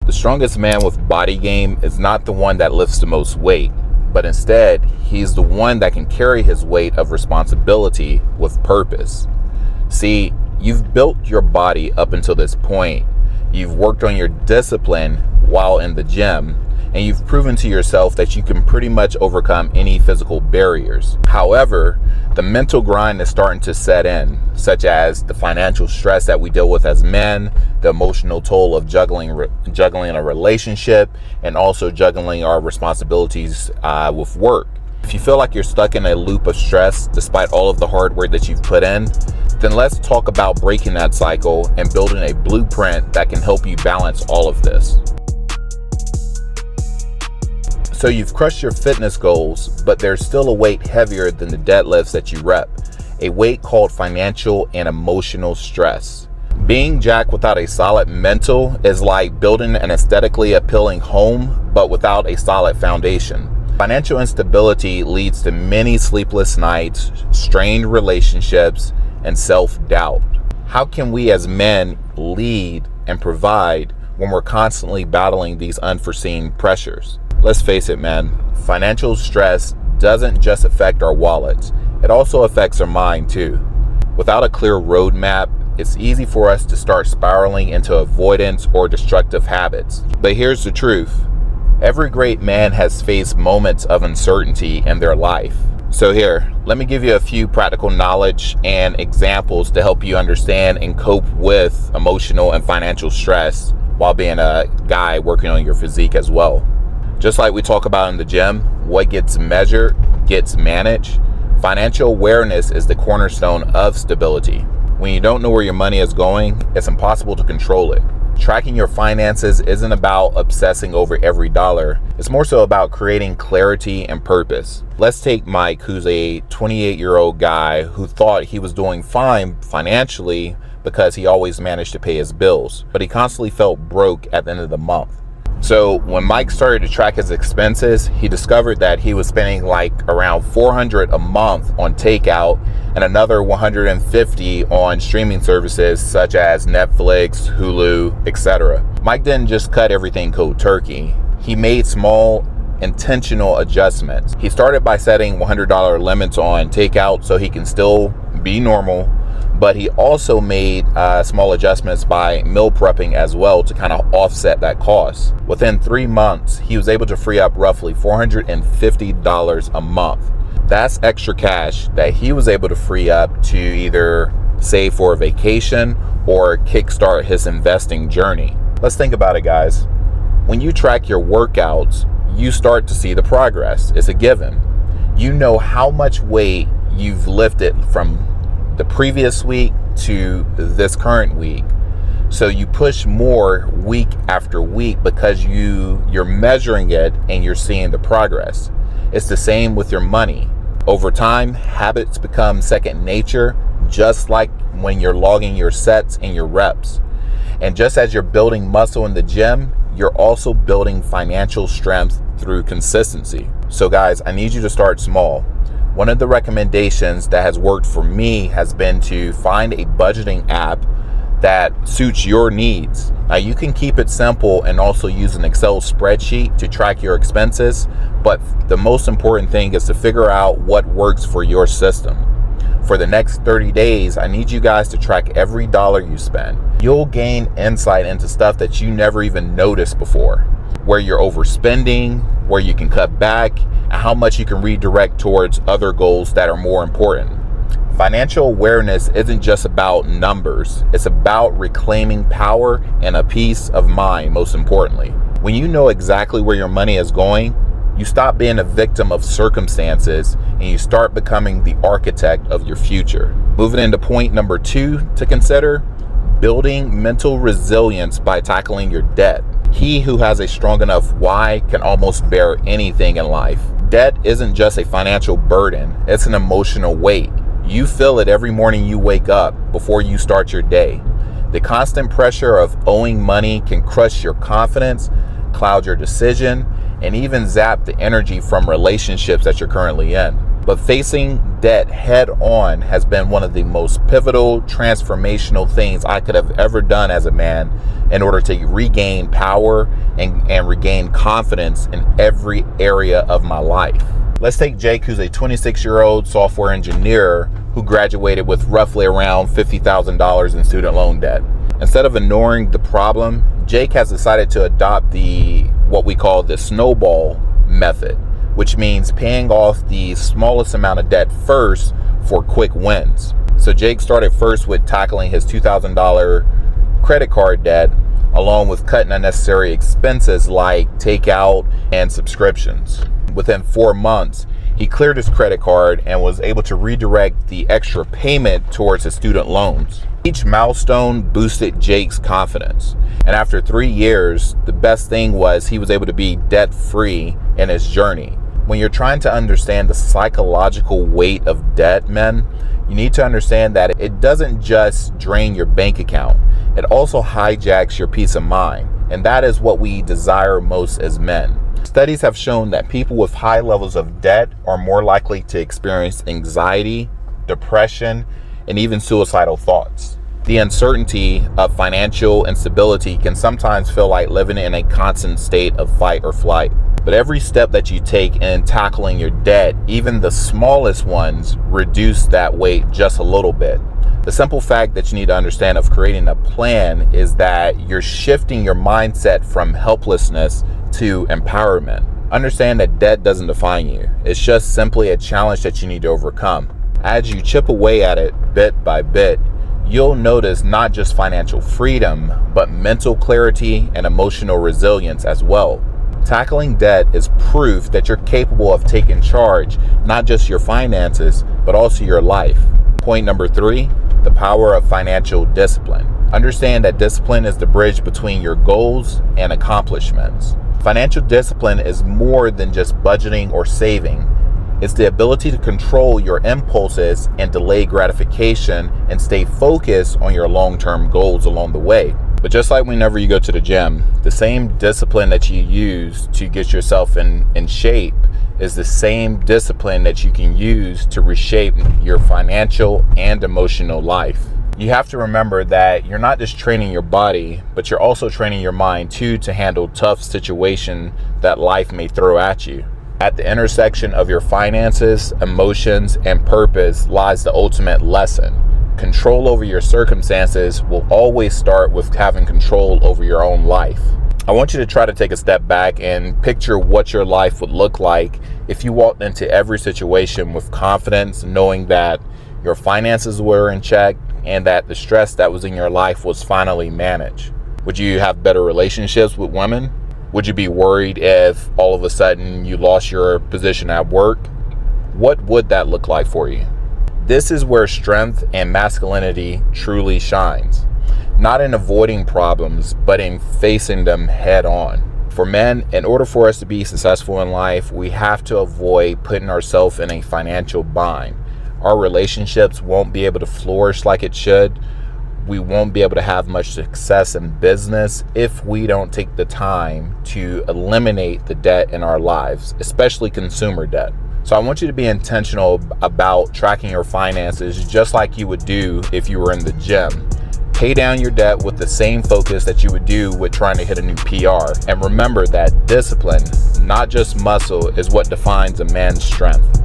The strongest man with body game is not the one that lifts the most weight, but instead, he's the one that can carry his weight of responsibility with purpose. See, you've built your body up until this point. You've worked on your discipline while in the gym, and you've proven to yourself that you can pretty much overcome any physical barriers. However, the mental grind is starting to set in, such as the financial stress that we deal with as men, the emotional toll of juggling a relationship, and also juggling our responsibilities with work. If you feel like you're stuck in a loop of stress despite all of the hard work that you've put in, then let's talk about breaking that cycle and building a blueprint that can help you balance all of this. So you've crushed your fitness goals, but there's still a weight heavier than the deadlifts that you rep, a weight called financial and emotional stress. Being jacked without a solid mental is like building an aesthetically appealing home, but without a solid foundation. Financial instability leads to many sleepless nights, strained relationships, and self-doubt. How can we as men lead and provide when we're constantly battling these unforeseen pressures? Let's face it, man, financial stress doesn't just affect our wallets, it also affects our mind too. Without a clear roadmap, it's easy for us to start spiraling into avoidance or destructive habits. But here's the truth. Every great man has faced moments of uncertainty in their life. So here, let me give you a few practical knowledge and examples to help you understand and cope with emotional and financial stress while being a guy working on your physique as well. Just like we talk about in the gym, what gets measured gets managed. Financial awareness is the cornerstone of stability. When you don't know where your money is going, it's impossible to control it. Tracking your finances isn't about obsessing over every dollar. It's more so about creating clarity and purpose. Let's take Mike, who's a 28-year-old guy who thought he was doing fine financially because he always managed to pay his bills, but he constantly felt broke at the end of the month. So when Mike started to track his expenses, he discovered that he was spending like around $400 a month on takeout and another $150 on streaming services such as Netflix, Hulu, etc. Mike didn't just cut everything cold turkey. He made small, intentional adjustments. He started by setting $100 limits on takeout so he can still be normal, but he also made small adjustments by meal prepping as well to kind of offset that cost. Within 3 months, he was able to free up roughly $450 a month. That's extra cash that he was able to free up to either save for a vacation or kickstart his investing journey. Let's think about it, guys. When you track your workouts, you start to see the progress. It's a given. You know how much weight you've lifted from the previous week to this current week. So you push more week after week because you're measuring it and you're seeing the progress. It's the same with your money. Over time, habits become second nature, just like when you're logging your sets and your reps. And just as you're building muscle in the gym, you're also building financial strength through consistency. So guys, I need you to start small. One of the recommendations that has worked for me has been to find a budgeting app that suits your needs. Now you can keep it simple and also use an Excel spreadsheet to track your expenses, but the most important thing is to figure out what works for your system. For the next 30 days, I need you guys to track every dollar you spend. You'll gain insight into stuff that you never even noticed before, where you're overspending, where you can cut back, and how much you can redirect towards other goals that are more important. Financial awareness isn't just about numbers. It's about reclaiming power and a peace of mind, most importantly. When you know exactly where your money is going, you stop being a victim of circumstances and you start becoming the architect of your future. Moving into point number 2 to consider, building mental resilience by tackling your debt. He who has a strong enough why can almost bear anything in life. Debt isn't just a financial burden, it's an emotional weight. You feel it every morning you wake up before you start your day. The constant pressure of owing money can crush your confidence, cloud your decision, and even zap the energy from relationships that you're currently in. But facing debt head on has been one of the most pivotal, transformational things I could have ever done as a man in order to regain power and regain confidence in every area of my life. Let's take Jake, who's a 26-year-old software engineer who graduated with roughly around $50,000 in student loan debt. Instead of ignoring the problem, Jake has decided to adopt what we call the snowball method, which means paying off the smallest amount of debt first for quick wins. So Jake started first with tackling his $2,000 credit card debt, along with cutting unnecessary expenses like takeout and subscriptions. Within 4 months, he cleared his credit card and was able to redirect the extra payment towards his student loans. Each milestone boosted Jake's confidence. And after 3 years, the best thing was he was able to be debt-free in his journey. When you're trying to understand the psychological weight of debt, men, you need to understand that it doesn't just drain your bank account. It also hijacks your peace of mind. And that is what we desire most as men. Studies have shown that people with high levels of debt are more likely to experience anxiety, depression, and even suicidal thoughts. The uncertainty of financial instability can sometimes feel like living in a constant state of fight or flight. But every step that you take in tackling your debt, even the smallest ones, reduce that weight just a little bit. The simple fact that you need to understand of creating a plan is that you're shifting your mindset from helplessness to empowerment. Understand that debt doesn't define you. It's just simply a challenge that you need to overcome. As you chip away at it bit by bit, you'll notice not just financial freedom, but mental clarity and emotional resilience as well. Tackling debt is proof that you're capable of taking charge, not just your finances, but also your life. Point number 3, the power of financial discipline. Understand that discipline is the bridge between your goals and accomplishments. Financial discipline is more than just budgeting or saving. It's the ability to control your impulses and delay gratification and stay focused on your long-term goals along the way. But just like whenever you go to the gym, the same discipline that you use to get yourself in shape is the same discipline that you can use to reshape your financial and emotional life. You have to remember that you're not just training your body, but you're also training your mind too to handle tough situations that life may throw at you. At the intersection of your finances, emotions, and purpose lies the ultimate lesson. Control over your circumstances will always start with having control over your own life. I want you to try to take a step back and picture what your life would look like if you walked into every situation with confidence, knowing that your finances were in check and that the stress that was in your life was finally managed. Would you have better relationships with women? Would you be worried if all of a sudden you lost your position at work? What would that look like for you? This is where strength and masculinity truly shines. Not in avoiding problems, but in facing them head on. For men, in order for us to be successful in life, we have to avoid putting ourselves in a financial bind. Our relationships won't be able to flourish like it should. We won't be able to have much success in business if we don't take the time to eliminate the debt in our lives, especially consumer debt. So I want you to be intentional about tracking your finances just like you would do if you were in the gym. Pay down your debt with the same focus that you would do with trying to hit a new PR. And remember that discipline, not just muscle, is what defines a man's strength.